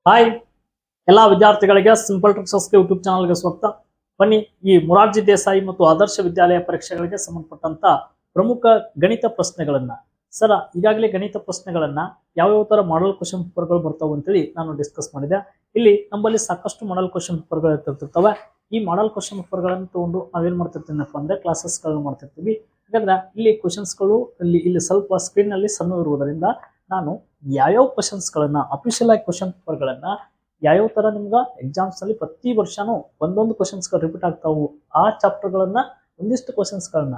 Hi ಎಲ್ಲಾ ವಿದ್ಯಾರ್ಥಿಗಳಿಗೆ simple tricks YouTube ಚಾನಲ್ಗೆ ಸ್ವಾಗತ. ಬನ್ನಿ, ಈ ಮೊರಾರ್ಜಿ ದೇಸಾಯಿ ಮತ್ತು ಆದರ್ಶ ವಿದ್ಯಾಲಯ ಪರೀಕ್ಷೆಗಳಿಗೆ ಸಂಬಂಧಪಟ್ಟಂತ ಪ್ರಮುಖ ಗಣಿತ ಪ್ರಶ್ನೆಗಳನ್ನ ಸರ ಈಗಾಗಲೇ ಗಣಿತ ಪ್ರಶ್ನೆಗಳನ್ನ ಯಾವ್ಯಾವ ತರ ಮಾಡಲ್ ಕ್ವಶನ್ ಪೇಪರ್ಗಳು ಬರ್ತಾವೆ ಅಂತೇಳಿ ನಾನು ಡಿಸ್ಕಸ್ ಮಾಡಿದೆ. ಇಲ್ಲಿ ನಮ್ಮಲ್ಲಿ ಸಾಕಷ್ಟು ಮಾಡಲ್ ಕ್ವಶನ್ ಪೇಪರ್ಗಳು ಇರ್ತಿರ್ತವೆ. ಈ ಮಾಡಲ್ ಕ್ವಶನ್ ಪೇಪರ್ಗಳನ್ನು ತಗೊಂಡು ನಾವೇನ್ ಮಾಡ್ತಿರ್ತೀನಪ್ಪ ಅಂದ್ರೆ ಕ್ಲಾಸಸ್ಗಳನ್ನ ಮಾಡ್ತಿರ್ತೀವಿ. ಹಾಗಾದ್ರೆ ಇಲ್ಲಿ ಕ್ವಶನ್ಸ್ಗಳು ಇಲ್ಲಿ ಸ್ವಲ್ಪ ಸ್ಕ್ರೀನ್ ನಲ್ಲಿ ಸಣ್ಣ ಇರುವುದರಿಂದ ನಾನು ಯಾವ್ಯಾವ ಕ್ವಶನ್ಸ್ಗಳನ್ನ ಅಫಿಷಿಯಲ್ ಆಗಿ ಕ್ವಶನ್ ಪೇಪರ್ಗಳನ್ನ ಯಾವ್ಯಾವ ತರ ನಿಮ್ಗೆ ಎಕ್ಸಾಮ್ಸ್ ನಲ್ಲಿ ಪ್ರತಿ ವರ್ಷನೂ ಒಂದೊಂದು ಕ್ವಶನ್ಸ್ಗಳು ರಿಪೀಟ್ ಆಗ್ತಾವು, ಆ ಚಾಪ್ಟರ್ಗಳನ್ನ ಒಂದಿಷ್ಟು ಕ್ವಶನ್ಸ್ಗಳನ್ನ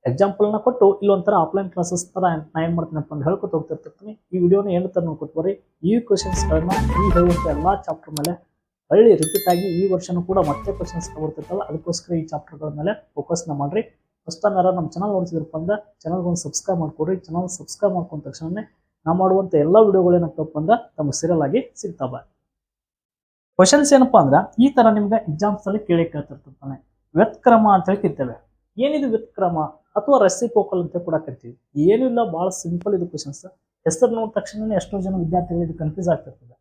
ಎಕ್ಸಾಂಪಲ್ನ ಕೊಟ್ಟು ಇಲ್ಲೊಂಥರ ಆಫ್ಲೈನ್ ಕ್ಲಾಸಸ್ ತರ ನಾ ಏನ್ ಮಾಡ್ತೀನಪ್ಪ ಅಂತ ಹೇಳ್ಕೊತ ಹೋಗ್ತಿರ್ತೀನಿ. ಈ ವಿಡಿಯೋನ ಏನು ತರ ನೋಡ್ಕೊತ ಬರ್ರಿ. ಈ ಕ್ವಶನ್ಸ್ಗಳನ್ನ ಈ ಹೇಳುವಂತ ಎಲ್ಲಾ ಚಾಪ್ಟರ್ ಮೇಲೆ ಹಳ್ಳಿ ರಿಪೀಟ್ ಆಗಿ ಈ ವರ್ಷನೂ ಕೂಡ ಮತ್ತೆ ಕ್ವಶನ್ಸ್ ಬರ್ತಿರ್ತಲ್ಲ, ಅದಕ್ಕೋಸ್ಕರ ಈ ಚಾಪ್ಟರ್ಗಳ ಮೇಲೆ ಫೋಕಸ್ನ ಮಾಡ್ರಿ. ಫಸ್ಟ್ ಟೈಮ್ ಯಾರು ನಮ್ಮ ಚಾನಲ್ ನೋಡ್ತಿದ್ರಪ್ಪ ಅಂದ್ರೆ ಚಾನಲ್ಗೊಂದು ಸಬ್ಸ್ಕ್ರೈಬ್ ಮಾಡ್ಕೊಡ್ರಿ. ಚಾನಲ್ ಸಬ್ಸ್ಕ್ರೈಬ್ ಮಾಡ್ಕೊಂಡ ತಕ್ಷಣ ನಾವು ಮಾಡುವಂತ ಎಲ್ಲಾ ವಿಡಿಯೋಗಳು ಏನಾಗ್ತಪ್ಪ ಅಂದ್ರೆ ತಮ್ಮ ಸೀರಿಯಲ್ ಆಗಿ ಸಿಗ್ತಾವ. ಕ್ವಶನ್ಸ್ ಏನಪ್ಪಾ ಅಂದ್ರೆ ಈ ತರ ನಿಮ್ಗೆ ಎಕ್ಸಾಮ್ಸ್ ಅಲ್ಲಿ ಕೇಳಿ ಕೇಳ್ತಿರ್ತಾನೆ. ವ್ಯುತ್ಕ್ರಮ ಅಂತ ಹೇಳಿ ಕರಿತೇವೆ. ಏನಿದು ವ್ಯುತ್ಕ್ರಮ ಅಥವಾ ರೆಸಿಪ್ರೋಕಲ್ ಅಂತ ಕೂಡ ಕರಿತೀವಿ. ಏನೂ ಇಲ್ಲ, ಬಹಳ ಸಿಂಪಲ್ ಇದು ಕ್ವಶನ್ಸ್. ಹೆಸರು ನೋಡಿದ ತಕ್ಷಣ ಎಷ್ಟೋ ಜನ ವಿದ್ಯಾರ್ಥಿಗಳು ಇದು ಕನ್ಫ್ಯೂಸ್ ಆಗ್ತಿರ್ತದೆ.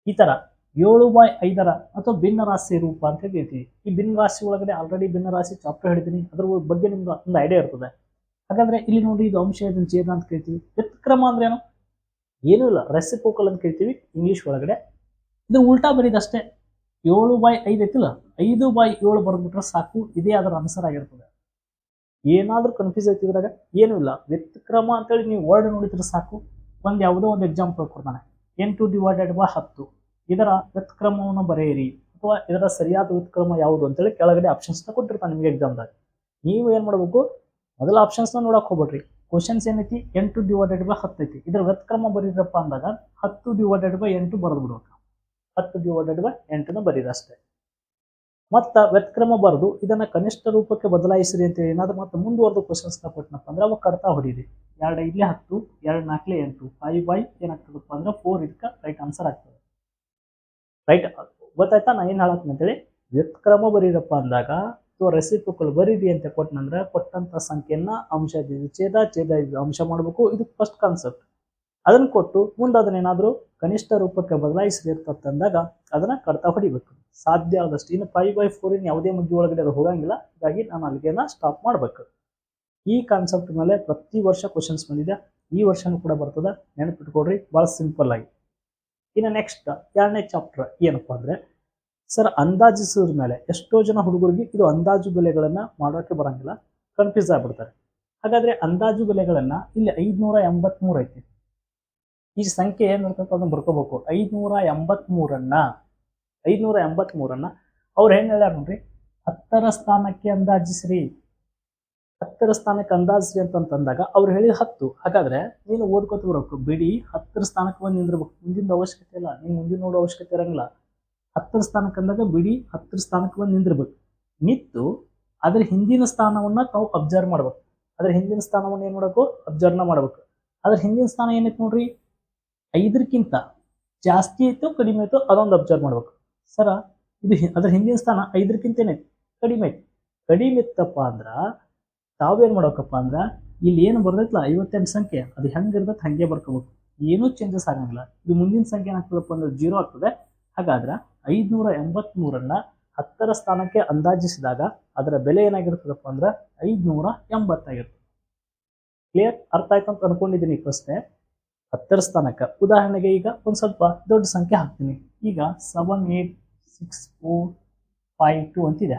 ಈ ತರ 7/5 ಅಥವಾ ಭಿನ್ನ ರಾಶಿ ರೂಪ ಅಂತ ಹೇಳ್ತೀವಿ. ಈ ಭಿನ್ನ ರಾಶಿ ಒಳಗಡೆ ಆಲ್ರೆಡಿ ಭಿನ್ನ ರಾಶಿ ಚಾಪ್ಟರ್ ಹೇಳಿದೀನಿ, ಅದ್ರ ಬಗ್ಗೆ ನಿಮ್ಗೆ ಒಂದು ಐಡಿಯಾ ಇರ್ತದೆ. ಹಾಗಾದ್ರೆ ಇಲ್ಲಿ ನೋಡಿ, ಇದು ಅಂಶ ಇದನ್ನು ಛೇದ ಅಂತ ಕರಿತೀವಿ. ವ್ಯುತ್ಕ್ರಮ ಅಂದ್ರೆ ಏನೂ ಇಲ್ಲ, ರೆಸಿಪ್ರೋಕಲ್ ಅಂತ ಕರಿತೀವಿ ಇಂಗ್ಲಿಷ್ ಒಳಗಡೆ. ಇದು ಉಲ್ಟಾ ಬರೀದಷ್ಟೇ. 7/5 ಐತಿಲ್ಲ, 5/7 ಬರ್ಬಿಟ್ರೆ ಸಾಕು, ಇದೇ ಅದರ ಆನ್ಸರ್ ಆಗಿರ್ತದೆ. ಏನಾದ್ರೂ ಕನ್ಫ್ಯೂಸ್ ಐತಿದ್ರಾಗ ಏನೂ ಇಲ್ಲ. ವ್ಯುತ್ಕ್ರಮ ಅಂತೇಳಿ ನೀವು ವರ್ಡ್ ನೋಡಿದ್ರೆ ಸಾಕು. ಯಾವುದೋ ಒಂದು ಎಕ್ಸಾಂಪಲ್ ಕೊಡ್ತಾನೆ, 8/10 ಇದರ ವ್ಯುತ್ಕ್ರಮವನ್ನು ಬರೆಯಿರಿ ಅಥವಾ ಇದರ ಸರಿಯಾದ ವ್ಯುತ್ಕ್ರಮ ಯಾವುದು ಅಂತೇಳಿ ಕೆಳಗಡೆ ಆಪ್ಷನ್ಸ್ ಕೊಟ್ಟಿರ್ತಾನೆ ನಿಮಗೆ ಎಕ್ಸಾಮ್ದಾಗ. ನೀವು ಏನ್ ಮಾಡ್ಬೇಕು, ಮೊದಲ ಆಪ್ಷನ್ಸ್ ನೋಡಕ್ ಹೋಗ್ಬೇಡ್ರಿ. ಕ್ವಶನ್ಸ್ ಏನೈತಿ, 8/10 ಐತಿ, ಇದರ ವ್ಯುತ್ಕ್ರಮ ಬರೀರಪ್ಪ ಅಂದಾಗ 10/8 ಬರೆದು ಬಿಡ್ಬೇಕು. 10/8 ಬರೀರಿ ಅಷ್ಟೇ. ಮತ್ತ ವ್ಯುತ್ಕ್ರಮ ಬರೆದು ಇದನ್ನ ಕನಿಷ್ಠ ರೂಪಕ್ಕೆ ಬದಲಾಯಿಸಿರಿ ಅಂತ ಏನಾದ್ರು ಮತ್ತೆ ಮುಂದುವರೆದು ಕ್ವಶನ್ಸ್ ಕೊಟ್ಟನಪ್ಪ ಅಂದ್ರೆ ಅವಾಗ ಕಡ್ತಾ ಹೊಡೀರಿ. 2/5 10, 2/4 8, 5 ಏನಾಗ್ತದಪ್ಪ ಅಂದ್ರೆ 4 ಇದಕ್ಕೆ ರೈಟ್ ಆನ್ಸರ್ ಆಗ್ತದೆ. ರೈಟ್ ಗೊತ್ತಾಯ್ತಾ ನಾ ಏನ್ ಹೇಳತ್ತೀನಿ ಅಂತೇಳಿ. ವ್ಯುತ್ಕ್ರಮ ಬರೀರಪ್ಪ ಅಂದಾಗ ಅಥವಾ ರೆಸಿಪ್ರೋಕಲ್ ಬರೀರಿ ಅಂತ ಕೊಟ್ಟನಂದ್ರೆ ಕೊಟ್ಟಂತ ಸಂಖ್ಯೆಯನ್ನ ಅಂಶ ಛೇದ ಅಂಶ ಮಾಡ್ಬೇಕು. ಇದು ಫಸ್ಟ್ ಕಾನ್ಸೆಪ್ಟ್. ಅದನ್ನ ಕೊಟ್ಟು ಮುಂದೆ ಅದನ್ನೇನಾದ್ರೂ ಕನಿಷ್ಠ ರೂಪಕ್ಕೆ ಬದಲಾಯಿಸಿ ಇರ್ತಂದಾಗ ಅದನ್ನ ಕಡ್ತಾ ಹೊಡಿಬೇಕು ಸಾಧ್ಯ ಆದಷ್ಟು. ಇನ್ನು 5/4 ಯಾವುದೇ ಮಗ್ಗಿ ಒಳಗಡೆ ಅದು ಹೋಗಂಗಿಲ್ಲ. ಹೀಗಾಗಿ ನಾನು ಅಲ್ಲಿಗೆನ ಸ್ಟಾಪ್ ಮಾಡ್ಬೇಕು. ಈ ಕಾನ್ಸೆಪ್ಟ್ ಮೇಲೆ ಪ್ರತಿ ವರ್ಷ ಕ್ವಶನ್ಸ್ ಬಂದಿದೆ, ಈ ವರ್ಷನೂ ಕೂಡ ಬರ್ತದೆ, ನೆನಪಿಟ್ಕೊಡ್ರಿ. ಬಹಳ ಸಿಂಪಲ್ ಆಗಿ. ಇನ್ನು ನೆಕ್ಸ್ಟ್ 2ನೇ ಚಾಪ್ಟರ್ ಏನಪ್ಪಾ ಅಂದ್ರೆ, ಸರ್ ಅಂದಾಜಿಸೋದ್ರ ಮೇಲೆ ಎಷ್ಟೋ ಜನ ಹುಡುಗರಿಗೆ ಇದು ಅಂದಾಜು ಬೆಲೆಗಳನ್ನ ಮಾಡೋಕೆ ಬರಂಗಿಲ್ಲ, ಕನ್ಫ್ಯೂಸ್ ಆಗ್ಬಿಡ್ತಾರೆ. ಹಾಗಾದ್ರೆ ಅಂದಾಜು ಬೆಲೆಗಳನ್ನ ಇಲ್ಲಿ 583 ಐತಿ. ಈ ಸಂಖ್ಯೆ ಏನ್ ಇರ್ತಪ್ಪ ಅದನ್ನ ಬರ್ಕೋಬೇಕು. 583 ಅವ್ರು ಏನ್ ಹೇಳ್ಯಾರ ನೋಡ್ರಿ, 10ರ ಸ್ಥಾನಕ್ಕೆ ಅಂದಾಜಿಸ್ರಿ. 10ರ ಸ್ಥಾನಕ್ಕೆ ಅಂದಾಜಿಸ್ರಿ ಅಂತಂದಾಗ ಅವ್ರು ಹೇಳಿದ 10. ಹಾಗಾದ್ರೆ ನೀನು ಓದ್ಕೋತ ಬರಬೇಕು. ಬಿಡಿ 10ರ ಸ್ಥಾನಕ್ಕೆ ಬಂದು ನಿಂದಿರ್ಬೇಕು. ಮುಂದಿನ ಅವಶ್ಯಕತೆ ಇಲ್ಲ, ನೀನು ಮುಂದಿನ ನೋಡೋ ಅವಶ್ಯಕತೆ ಇರಂಗಿಲ್ಲ. 10ರ ಸ್ಥಾನಕ್ಕೆ ಅಂದಾಗ ಬಿಡಿ 10ರ ಸ್ಥಾನಕ್ಕೆ ಬಂದು ನಿಂದಿರ್ಬೇಕು. ನಿಂತು ಅದ್ರ ಹಿಂದಿನ ಸ್ಥಾನವನ್ನ ತಾವು ಅಬ್ಸರ್ವ್ ಮಾಡ್ಬೇಕು. ಅದ್ರ ಹಿಂದಿನ ಸ್ಥಾನವನ್ನ ಏನ್ ಮಾಡಬೇಕು, ಅಬ್ಸರ್ವ್ ಮಾಡ್ಬೇಕು. ಅದ್ರ ಹಿಂದಿನ ಸ್ಥಾನ ಏನೈತಿ ನೋಡ್ರಿ, 5ಕ್ಕಿಂತ ಜಾಸ್ತಿ ಐತೋ ಕಡಿಮೆ ಐತೋ ಅದೊಂದು ಅಬ್ಸರ್ವ್ ಮಾಡ್ಬೇಕು. ಸರ ಇದು ಅದ್ರ ಹಿಂದಿನ ಸ್ಥಾನ 5ಕ್ಕಿಂತ ಏನೈತಿ, ಕಡಿಮೆ ಐತಿ. ಕಡಿಮೆ ಇತ್ತಪ್ಪ ಅಂದ್ರ ತಾವೇನ್ ಮಾಡ್ಬೇಕಪ್ಪ ಅಂದ್ರ ಇಲ್ಲಿ ಏನು ಬರ್ದೈತಲ್ಲ 58 ಸಂಖ್ಯೆ, ಅದು ಹೆಂಗಿರ್ತೈತೆ ಹಂಗೆ ಬರ್ಕೋಬೇಕು. ಏನೂ ಚೇಂಜಸ್ ಆಗಂಗಿಲ್ಲ. ಇದು ಮುಂದಿನ ಸಂಖ್ಯೆ ಏನಾಗ್ತದಪ್ಪ ಅಂದ್ರೆ 0 ಆಗ್ತದೆ. ಹಾಗಾದ್ರೆ 583 10ರ ಸ್ಥಾನಕ್ಕೆ ಅಂದಾಜಿಸಿದಾಗ ಅದರ ಬೆಲೆ ಏನಾಗಿರ್ತದಪ್ಪ ಅಂದ್ರೆ 580 ಆಗಿರ್ತದೆ. ಕ್ಲಿಯರ್? ಅರ್ಥ ಆಯ್ತು ಅಂತ ಅನ್ಕೊಂಡಿದ್ದೀನಿ. ಪ್ರಶ್ನೆ 10ರ ಸ್ಥಾನಕ್ಕೆ ಉದಾಹರಣೆಗೆ ಈಗ ಒಂದ್ ಸ್ವಲ್ಪ ದೊಡ್ಡ ಸಂಖ್ಯೆ ಹಾಕ್ತೀನಿ. ಈಗ 78645 ಅಂತಿದೆ,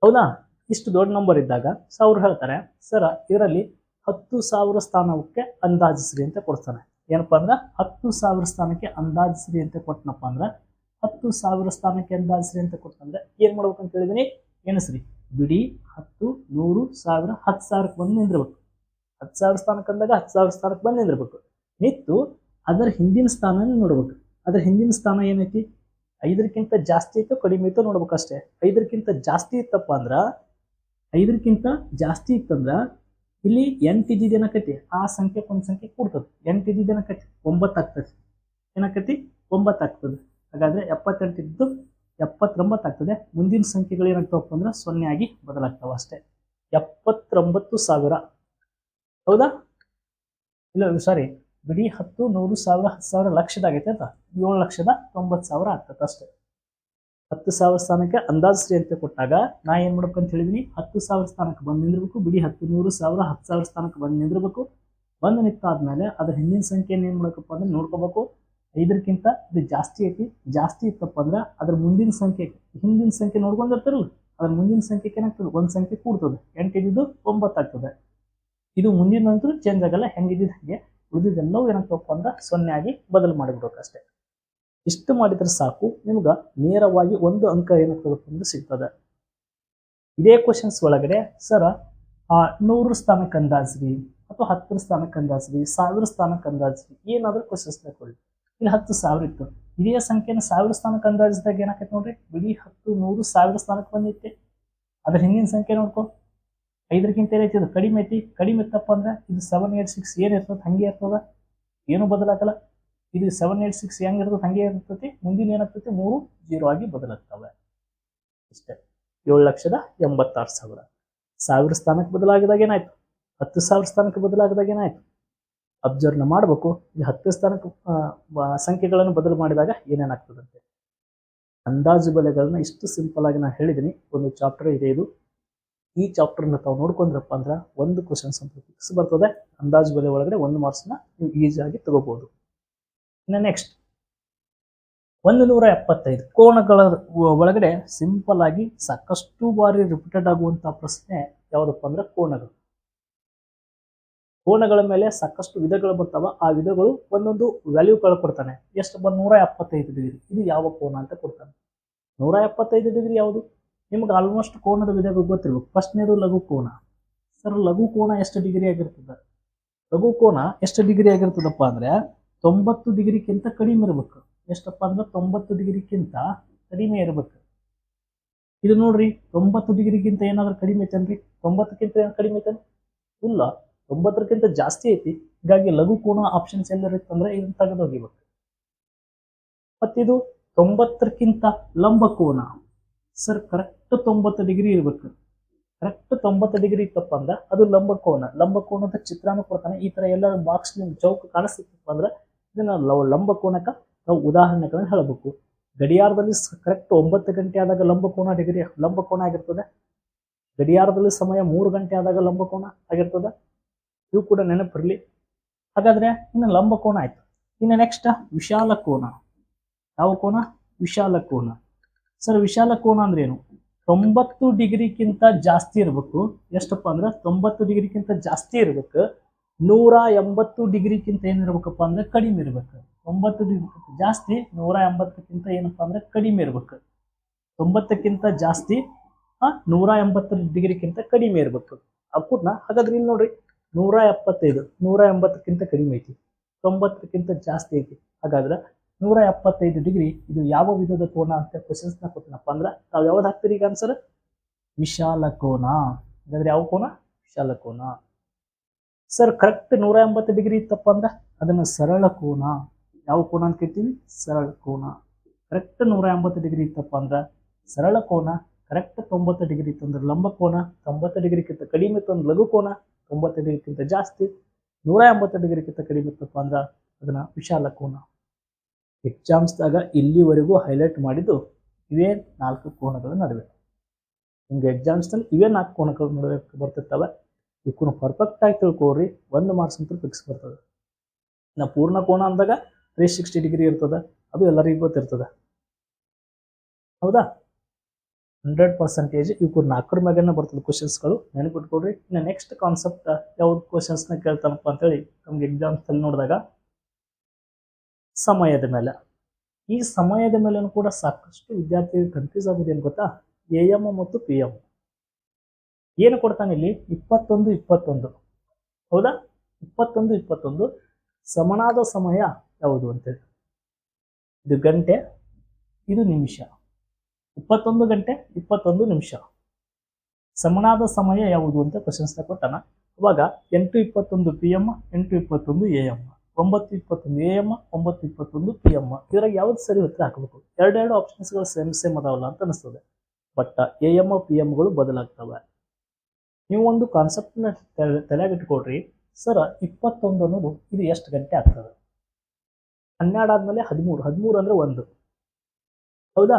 ಹೌದಾ? ಇಷ್ಟು ದೊಡ್ಡ ನಂಬರ್ ಇದ್ದಾಗ ಅವ್ರು ಹೇಳ್ತಾರೆ, ಸರ ಇದರಲ್ಲಿ 10,000 ಸ್ಥಾನಕ್ಕೆ ಅಂದಾಜಿಸ್ರಿ ಅಂತ ಕೊಡ್ತಾನೆ. ಏನಪ್ಪಾ ಅಂದ್ರೆ 10,000 ಸ್ಥಾನಕ್ಕೆ ಅಂದಾಜಿಸ್ರಿ ಅಂತ ಕೊಟ್ಟನಪ್ಪ ಅಂದ್ರೆ 10,000 ಸ್ಥಾನಕ್ಕೆ ಅಂದಾಜಿಸ್ರಿ ಅಂತ ಕೊಟ್ಟಂದ್ರೆ ಏನ್ ಮಾಡ್ಬೇಕಂತ ಹೇಳಿದೀನಿ, ಎಣಿಸ್ರಿ. ಬಿಡಿ 10, 100, 1000, 10,000ಕ್ಕೆ ಬಂದು ನಿಂದಿರ್ಬೇಕು. 10,000 ಸ್ಥಾನಕ್ಕೆ ಅಂದಾಗ 10,000 ಸ್ಥಾನಕ್ಕೆ ಬಂದು ನಿಂದಿರ್ಬೇಕು. ನಿಂತು ಅದರ ಹಿಂದಿನ ಸ್ಥಾನ ನೋಡ್ಬೇಕು. ಅದ್ರ ಹಿಂದಿನ ಸ್ಥಾನ ಏನೈತಿ, 5ಕ್ಕಿಂತ ಜಾಸ್ತಿ ಐತೋ ಕಡಿಮೆ ಐತೋ ನೋಡ್ಬೇಕಷ್ಟೇ. 5ಕ್ಕಿಂತ ಜಾಸ್ತಿ ಇತ್ತಪ್ಪ ಅಂದ್ರ 5ಕ್ಕಿಂತ ಜಾಸ್ತಿ ಇತ್ತಂದ್ರ ಇಲ್ಲಿ 8 ಇದ್ದಿದ್ದೇನಕತಿ, ಆ ಸಂಖ್ಯೆಗೆ ಒಂದು ಸಂಖ್ಯೆ ಕೂಡ್ತದೆ. 8 ಇದ್ದಿದ್ದೇನಕತಿ 9 ಆಗ್ತದೆ. ಏನಕತಿ 9 ಆಗ್ತದೆ. ಹಾಗಾದ್ರೆ 78 ಇದ್ದು 79 ಆಗ್ತದೆ. ಮುಂದಿನ ಸಂಖ್ಯೆಗಳು ಏನಾಗ್ತಾವಪ್ಪ ಅಂದ್ರೆ 0 ಆಗಿ ಬದಲಾಗ್ತಾವ ಅಷ್ಟೇ. 79,000. ಹೌದಾ? ಇಲ್ಲ ಸಾರಿ, ಬಿಡಿ 10, 100, 1000, 10,000 ಲಕ್ಷದಾಗೈತೆ ಅಂತ 7,90,000 ಆಗ್ತದೆ ಅಷ್ಟೇ. 10,000 ಸ್ಥಾನಕ್ಕೆ ಅಂದಾಜ್ರಿ ಅಂತ ಕೊಟ್ಟಾಗ ನಾ ಏನ್ ಮಾಡ್ಬೇಕು ಅಂತ ಹೇಳಿದೀನಿ, 10,000 ಸ್ಥಾನಕ್ಕೆ ಬಂದು ನಿಂದಿರ್ಬೇಕು. ಬಿಡಿ 10, 100, 1000, 10,000 ಸ್ಥಾನಕ್ಕೆ ಬಂದು ನಿಂದಿರ್ಬೇಕು. ಬಂದು ನಿಂತಾದ್ಮೇಲೆ ಅದ್ರ ಹಿಂದಿನ ಸಂಖ್ಯೆಯನ್ನು ಏನ್ ಮಾಡ್ಬೇಕಪ್ಪ ಅಂದ್ರೆ ನೋಡ್ಕೋಬೇಕು. 5ಕ್ಕಿಂತ ಇದು ಜಾಸ್ತಿ ಐತಿ, ಜಾಸ್ತಿ ಇತ್ತಪ್ಪ ಅಂದ್ರೆ ಅದ್ರ ಮುಂದಿನ ಸಂಖ್ಯೆ, ಹಿಂದಿನ ಸಂಖ್ಯೆ ನೋಡ್ಕೊಂಡಿರ್ತಾರಲ್ಲ, ಅದ್ರ ಮುಂದಿನ ಸಂಖ್ಯೆಗೆ ಏನಾಗ್ತದೆ, ಒಂದ್ ಸಂಖ್ಯೆ ಕೂಡ್ತದೆ. 8 ಇದ್ದು 9 ಆಗ್ತದೆ. ಇದು ಮುಂದಿನ ನಂತರ ಚೇಂಜ್ ಆಗಲ್ಲ, ಹೆಂಗಿದ್ದು ಹಾಗೆ ಉಳಿದಿದ್ದೆಲ್ಲವೂ ಏನಾಗ್ತಪ್ಪ ಅಂದ್ರೆ 0 ಆಗಿ ಬದಲು ಮಾಡಿಬಿಡ್ಬೇಕು ಅಷ್ಟೇ. ಇಷ್ಟು ಮಾಡಿದ್ರೆ ಸಾಕು, ನಿಮ್ಗೆ ನೇರವಾಗಿ 1 ಅಂಕ ಏನಾಗ್ತದಪ್ಪ ಅಂದ್ರೆ ಸಿಗ್ತದೆ. ಇದೇ ಕ್ವಶನ್ಸ್ ಒಳಗಡೆ ಸರ್ 100 ಸ್ಥಾನಕ್ಕೆ ಅಂದಾಜ್ರಿ ಅಥವಾ 10 ಸ್ಥಾನಕ್ಕೆ ಅಂದಾಜ್ರಿ, 1000 ಸ್ಥಾನಕ್ಕೆ ಅಂದಾಜ್ರಿ, ಏನಾದ್ರೂ ಕ್ವಶನ್ಸ್ ತಗೊಳ್ಳಿ. ಇಲ್ಲಿ 10,000 ಇತ್ತು, ಇದೇ ಸಂಖ್ಯೆನ 1000 ಸ್ಥಾನಕ್ಕೆ ಅಂದಾಜಿಸಿದಾಗ ಏನಾಕೈತೆ ನೋಡ್ರಿ, ಬಿಡಿ 10, 100, 1000 ಸ್ಥಾನಕ್ಕೆ ಬಂದೈತೆ. ಅದ್ರ ಹಿಂದಿನ ಸಂಖ್ಯೆ ನೋಡ್ಕೊ, 5ಕ್ಕಿಂತ ಏನೈತಿ, ಇದು ಕಡಿಮೆ ಐತಿ. ಕಡಿಮೆ ಇತ್ತಪ್ಪ ಅಂದ್ರೆ ಇದು 786 ಏನಿರ್ತದೆ ಹಂಗೆ ಇರ್ತದ, ಏನು ಬದಲಾಗಲ್ಲ. ಇದು 786 ಹೆಂಗಿರ್ತದೆ ಹಂಗೆ ಇರ್ತೈತಿ. ಮುಂದಿನ ಏನಾಗ್ತೈತಿ, 3 0 ಆಗಿ ಬದಲಾಗ್ತವೆ ಇಷ್ಟೇ. 7,86,000. 1000 ಸ್ಥಾನಕ್ಕೆ ಬದಲಾಗಿದಾಗ ಏನಾಯ್ತು, 10,000 ಸ್ಥಾನಕ್ಕೆ ಬದಲಾಗಿದಾಗ ಏನಾಯ್ತು, ಅಬ್ಸರ್ವ್ ಮಾಡಬೇಕು. ಈ 10 ಸ್ಥಾನಕ್ಕೆ ಸಂಖ್ಯೆಗಳನ್ನು ಬದಲು ಮಾಡಿದಾಗ ಏನೇನಾಗ್ತದಂತೆ. ಅಂದಾಜು ಬೆಲೆಗಳನ್ನ ಇಷ್ಟು ಸಿಂಪಲ್ ಆಗಿ ನಾನು ಹೇಳಿದ್ದೀನಿ. ಒಂದು ಚಾಪ್ಟರ್ ಇದೆ ಇದು. ಈ ಚಾಪ್ಟರ್ನ ತಾವು ನೋಡ್ಕೊಂಡ್ರಪ್ಪ ಅಂದ್ರೆ ಒಂದು ಕ್ವಶನ್ಸ್ ಅಂತ ಫಿಕ್ಸ್ ಬರ್ತದೆ. ಅಂದಾಜು ಬೆಲೆ ಒಳಗಡೆ 1 ಮಾರ್ಕ್ಸ್ನ ನೀವು ಈಸಿಯಾಗಿ ತಗೋಬಹುದು. ಇನ್ನು ನೆಕ್ಸ್ಟ್ 175 ಕೋನಗಳ ಒಳಗಡೆ ಸಿಂಪಲ್ ಆಗಿ ಸಾಕಷ್ಟು ಬಾರಿ ರಿಪೀಟೆಡ್ ಆಗುವಂತಹ ಪ್ರಶ್ನೆ ಯಾವುದಪ್ಪ ಅಂದ್ರೆ ಕೋನಗಳು. ಕೋನಗಳ ಮೇಲೆ ಸಾಕಷ್ಟು ವಿಧಗಳು ಬರ್ತಾವ. ಆ ವಿಧಗಳು ಒಂದೊಂದು ವ್ಯಾಲ್ಯೂಗಳು ಕೊಡ್ತಾನೆ. ಎಷ್ಟು 175 ಡಿಗ್ರಿ, ಇದು ಯಾವ ಕೋನ ಅಂತ ಕೊಡ್ತಾನೆ. 175 ಡಿಗ್ರಿ ಯಾವುದು, ನಿಮ್ಗೆ ಆಲ್ಮೋಸ್ಟ್ ಕೋನದ ವಿಧಗಳು ಗೊತ್ತಿರ್ಬೇಕು. ಫಸ್ಟ್ನೇದು ಲಘು ಕೋನ. ಸರ್ ಲಘು ಕೋನ ಎಷ್ಟು ಡಿಗ್ರಿ ಆಗಿರ್ತದೆ, ಲಘು ಕೋನ ಎಷ್ಟು ಡಿಗ್ರಿ ಆಗಿರ್ತದಪ್ಪ ಅಂದ್ರೆ 90 ಡಿಗ್ರಿಗಿಂತ ಕಡಿಮೆ ಇರ್ಬೇಕು. ಎಷ್ಟಪ್ಪ ಅಂದ್ರೆ 90 ಡಿಗ್ರಿಗಿಂತ ಕಡಿಮೆ ಇರ್ಬೇಕು. ಇದು ನೋಡ್ರಿ 90 ಡಿಗ್ರಿಗಿಂತ ಏನಾದ್ರೂ ಕಡಿಮೆ ಐತನ್ರಿ, 90ಕ್ಕಿಂತ ಕಡಿಮೆ ಐತನ್ ಇಲ್ಲ, 90ಕ್ಕಿಂತ ಜಾಸ್ತಿ ಐತಿ. ಹೀಗಾಗಿ ಲಘು ಕೋನ ಆಪ್ಷನ್ಸ್ ಎಲ್ಲರಿತ್ತಂದ್ರೆ ಇದನ್ನ ತೆಗೆದು ಹೋಗಿಬೇಕು. ಮತ್ತಿದು 90ಕ್ಕಿಂತ ಲಂಬ ಕೋನ. ಸರ್ ಕರೆಕ್ಟ್ 90 ಡಿಗ್ರಿ ಇರ್ಬೇಕು. ಕರೆಕ್ಟ್ 90 ಡಿಗ್ರಿ ಇತ್ತಪ್ಪ ಅಂದ್ರೆ ಅದು ಲಂಬ ಕೋನ. ಲಂಬ ಕೋನದ ಚಿತ್ರಾನು ಕೊಡ್ತಾನೆ. ಈ ತರ ಎಲ್ಲ ಬಾಕ್ಸ್ ಚೌಕ ಕಾಣಿಸ್ತಿತ್ತಪ್ಪ ಅಂದ್ರೆ ಇದನ್ನ ಲಂಬ ಕೋನಕ್ಕೆ ನಾವು ಉದಾಹರಣೆಗಳನ್ನ ಹೇಳಬೇಕು. ಗಡಿಯಾರದಲ್ಲಿ ಕರೆಕ್ಟ್ 9 ಗಂಟೆ ಆದಾಗ ಲಂಬ ಕೋನ ಆಗಿರ್ತದೆ. ಗಡಿಯಾರದಲ್ಲಿ ಸಮಯ 3 ಗಂಟೆ ಆದಾಗ ಲಂಬ ಕೋನ ಆಗಿರ್ತದೆ. ಇವು ಕೂಡ ನೆನಪಿರಲಿ. ಹಾಗಾದ್ರೆ ಇನ್ನು ಲಂಬ ಕೋನ ಆಯ್ತು. ಇನ್ನು ನೆಕ್ಸ್ಟ್ ವಿಶಾಲ ಕೋನ. ಯಾವ ಕೋನ, ವಿಶಾಲ ಕೋನ. ಸರ್ ವಿಶಾಲ ಕೋನ ಅಂದ್ರೆ ಏನು, 90 ಡಿಗ್ರಿಗಿಂತ ಜಾಸ್ತಿ ಇರಬೇಕು. ಎಷ್ಟಪ್ಪ ಅಂದ್ರೆ 90 ಡಿಗ್ರಿಗಿಂತ ಜಾಸ್ತಿ ಇರ್ಬೇಕು. 180 ಡಿಗ್ರಿಗಿಂತ ಏನಿರ್ಬೇಕಪ್ಪ ಅಂದ್ರೆ ಕಡಿಮೆ ಇರ್ಬೇಕು. 90 ಡಿಗ್ರಿಗಿಂತ ಜಾಸ್ತಿ, 180ಕ್ಕಿಂತ ಏನಪ್ಪಾ ಅಂದ್ರೆ ಕಡಿಮೆ ಇರ್ಬೇಕು. 90ಕ್ಕಿಂತ ಜಾಸ್ತಿ 180 ಡಿಗ್ರಿಗಿಂತ ಕಡಿಮೆ ಇರ್ಬೇಕು. ಅಪ್ಪುಟ್ನ ಹಾಗಾದ್ರೆ ಇಲ್ಲಿ ನೋಡ್ರಿ 175 180ಕ್ಕಿಂತ ಕಡಿಮೆ ಐತಿ, 90ಕ್ಕಿಂತ ಜಾಸ್ತಿ ಐತಿ. ಹಾಗಾದ್ರೆ 175 ಡಿಗ್ರಿ ಇದು ಯಾವ ವಿಧದ ಕೋನ ಅಂತ ಕ್ವಶನ್ಸ್ ನ ಕೊಟ್ಟನಪ್ಪ ಅಂದ್ರೆ ತಾವು ಯಾವ್ದು ಹಾಕ್ತೀರಿ ಈಗ ಆನ್ಸರ್, ವಿಶಾಲ ಕೋನ. ಹಾಗಾದ್ರೆ ಯಾವ ಕೋನ, ವಿಶಾಲ ಕೋನ. ಸರ್ ಕರೆಕ್ಟ್ 180 ಡಿಗ್ರಿ ಇತ್ತಪ್ಪ ಅಂದ್ರೆ ಅದನ್ನ ಸರಳ ಕೋನ. ಯಾವ ಕೋನ ಅಂತ ಕೇಳ್ತೀವಿ, ಸರಳ ಕೋನ. ಕರೆಕ್ಟ್ 180 ಡಿಗ್ರಿ ಇತ್ತಪ್ಪ ಅಂದ್ರೆ ಸರಳ ಕೋನ. ಕರೆಕ್ಟ್ 90 ಡಿಗ್ರಿ ಇತ್ತಂದ್ರೆ ಲಂಬ ಕೋನ. 90 ಡಿಗ್ರಿಗಿಂತ ಕಡಿಮೆ ಇತ್ತಂದ್ರೆ ಲಘು ಕೋನ. 90 ಡಿಗ್ರಿಗಿಂತ ಜಾಸ್ತಿ 180 ಡಿಗ್ರಿಗಿಂತ ಕಡಿಮೆ ಇತ್ತಪ್ಪ ಅಂದ್ರೆ ಅದನ್ನ ವಿಶಾಲ ಕೋನ. ಎಕ್ಸಾಮ್ಸ್ದಾಗ ಇಲ್ಲಿವರೆಗೂ ಹೈಲೈಟ್ ಮಾಡಿದ್ದು ಇವೇ 4 ಕೋನಗಳ ನಡುವೆ. ನಿಮ್ಗೆ ಎಕ್ಸಾಮ್ಸ್ನಲ್ಲಿ ಇವೇ 4 ಕೋನಗಳ ನಡುವೆ ಬರ್ತಿರ್ತವೆ. ಇವಕ್ಕೂ ಪರ್ಫೆಕ್ಟ್ ಆಗಿ ತಿಳ್ಕೊಳ್ರಿ, 1 ಮಾರ್ಕ್ಸ್ ಅಂತೂ ಫಿಕ್ಸ್ ಬರ್ತದೆ. ಇನ್ನು ಪೂರ್ಣ ಕೋನ ಅಂದಾಗ 360 ಡಿಗ್ರಿ ಇರ್ತದೆ, ಅದು ಎಲ್ಲರಿಗೂ ಗೊತ್ತಿರ್ತದೆ. ಹೌದಾ, 100% ಇವಕ್ಕೂ 4 ಮ್ಯಾಗನ ಬರ್ತದೆ ಕ್ವಶನ್ಸ್ಗಳು, ನೆನಪಿಟ್ಕೊಡ್ರಿ. ಇನ್ನು ನೆಕ್ಸ್ಟ್ ಕಾನ್ಸೆಪ್ಟ್ ಯಾವ್ದು ಕ್ವಶನ್ಸ್ನ ಕೇಳ್ತಾನಪ್ಪ ಅಂತೇಳಿ ನಮ್ಗೆ ಎಕ್ಸಾಮ್ಸಲ್ಲಿ ನೋಡಿದಾಗ ಸಮಯದ ಮೇಲೆ. ಈ ಸಮಯದ ಮೇಲೂ ಕೂಡ ಸಾಕಷ್ಟು ವಿದ್ಯಾರ್ಥಿಗಳು ಕನ್ಫ್ಯೂಸ್ ಆಗೋದು ಏನು ಗೊತ್ತಾ, AM ಮತ್ತು PM. ಏನು ಕೊಡ್ತಾನೆ ಇಲ್ಲಿ 21 ಹೌದಾ, 21 ಸಮನಾದ ಸಮಯ ಯಾವುದು ಅಂತೇಳಿ. ಇದು ಗಂಟೆ, ಇದು ನಿಮಿಷ. 21 ಗಂಟೆ 21 ನಿಮಿಷ ಸಮನಾದ ಸಮಯ ಯಾವುದು ಅಂತ ಕ್ವಶನ್ಸ್ನ ಕೊಟ್ಟಾನ. ಅವಾಗ 8:21 PM, 8:21 AM, 9:21 AM, 9:21 PM. ಇದ್ರಾಗ ಯಾವ್ದು ಸರಿ ಉತ್ತರ ಹಾಕಬೇಕು. ಎರಡೆರಡು ಆಪ್ಷನ್ಸ್ಗಳು ಸೇಮ್ ಅದಾವಲ್ಲ ಅಂತ ಅನಿಸ್ತದೆ. But AM PMಗಳು ಬದಲಾಗ್ತವೆ. ನೀವು ಒಂದು ಕಾನ್ಸೆಪ್ಟ್ನ ತಲೆಯಾಗಿಟ್ಕೊಳ್ರಿ. ಸರ್ 21 ಅನ್ನೋದು ಇದು ಎಷ್ಟು ಗಂಟೆ ಆಗ್ತದೆ? 12 ಆದ್ಮೇಲೆ 13, 13 ಅಂದ್ರೆ 1, ಹೌದಾ?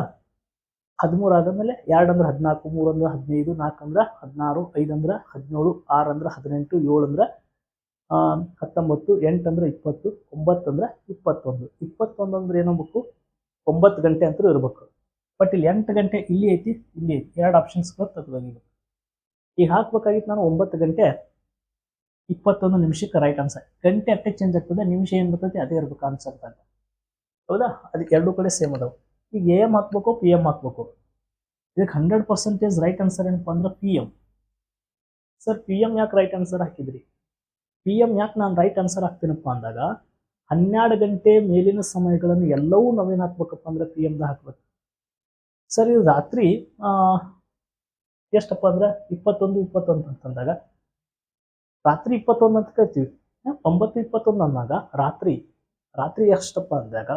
13 ಆದ್ಮೇಲೆ 2 ಅಂದ್ರೆ 14, 3 ಅಂದ್ರೆ 15, 4 ಅಂದ್ರೆ 16, 5 ಅಂದ್ರೆ 17, 6 ಅಂದ್ರೆ 18, 7 ಅಂದ್ರೆ 19, 8 ಅಂದ್ರೆ 20, 9 ಅಂದ್ರೆ 21. 21 ಅಂದ್ರೆ ಏನಾಗಬೇಕು? 9 ಗಂಟೆ ಅಂತೂ ಇರಬೇಕು. ಬಟ್ ಇಲ್ಲಿ 8 ಗಂಟೆ ಇಲ್ಲಿ ಐತಿ, ಇಲ್ಲಿ ಐತಿ, 2 ಆಪ್ಷನ್ಸ್ ತೆಗೆದೋಗಿ. ಈಗ ಹಾಕ್ಬೇಕಾಗಿತ್ತು ನಾನು 9 ಗಂಟೆ 21 ನಿಮಿಷಕ್ಕೆ ರೈಟ್ ಆನ್ಸರ್. ಗಂಟೆ ಅಟ್ಟೆ ಚೇಂಜ್ ಆಗ್ತದೆ, ನಿಮಿಷ ಏನ್ ಬರ್ತೈತಿ ಅದೇ ಇರ್ಬೇಕು ಆನ್ಸರ್ ತಾನೆ, ಹೌದಾ? ಅದಕ್ಕೆ ಎರಡು ಕಡೆ ಸೇಮ್ ಅದಾವ. ಈಗ ಎ ಎಂ ಹಾಕ್ಬೇಕು, ಪಿ ಎಂ ಹಾಕ್ಬೇಕು. ಇದಕ್ಕೆ 100% ರೈಟ್ ಆನ್ಸರ್ ಏನಪ್ಪ ಅಂದ್ರೆ P M. Sir P M ಯಾಕೆ ರೈಟ್ ಆನ್ಸರ್ ಹಾಕಿದ್ರಿ? ಪಿ ಎಂ ಯಾಕೆ ನಾನು ರೈಟ್ ಆನ್ಸರ್ ಹಾಕ್ತೀನಪ್ಪ ಅಂದಾಗ 12 ಗಂಟೆ ಮೇಲಿನ ಸಮಯಗಳನ್ನು ಎಲ್ಲವೂ ನಾವೇನು ಹಾಕ್ಬೇಕಪ್ಪ ಅಂದ್ರೆ ಪಿ ಎಂ ದ ಹಾಕ್ಬೇಕು. ಸರ್ ಇದು ರಾತ್ರಿ ಎಷ್ಟಪ್ಪ ಅಂದ್ರೆ 21 ಅಂತಂದಾಗ ರಾತ್ರಿ 21 ಅಂತ ಕರಿತೀವಿ. 9:21 ಅಂದಾಗ ರಾತ್ರಿ ಎಷ್ಟಪ್ಪ ಅಂದಾಗ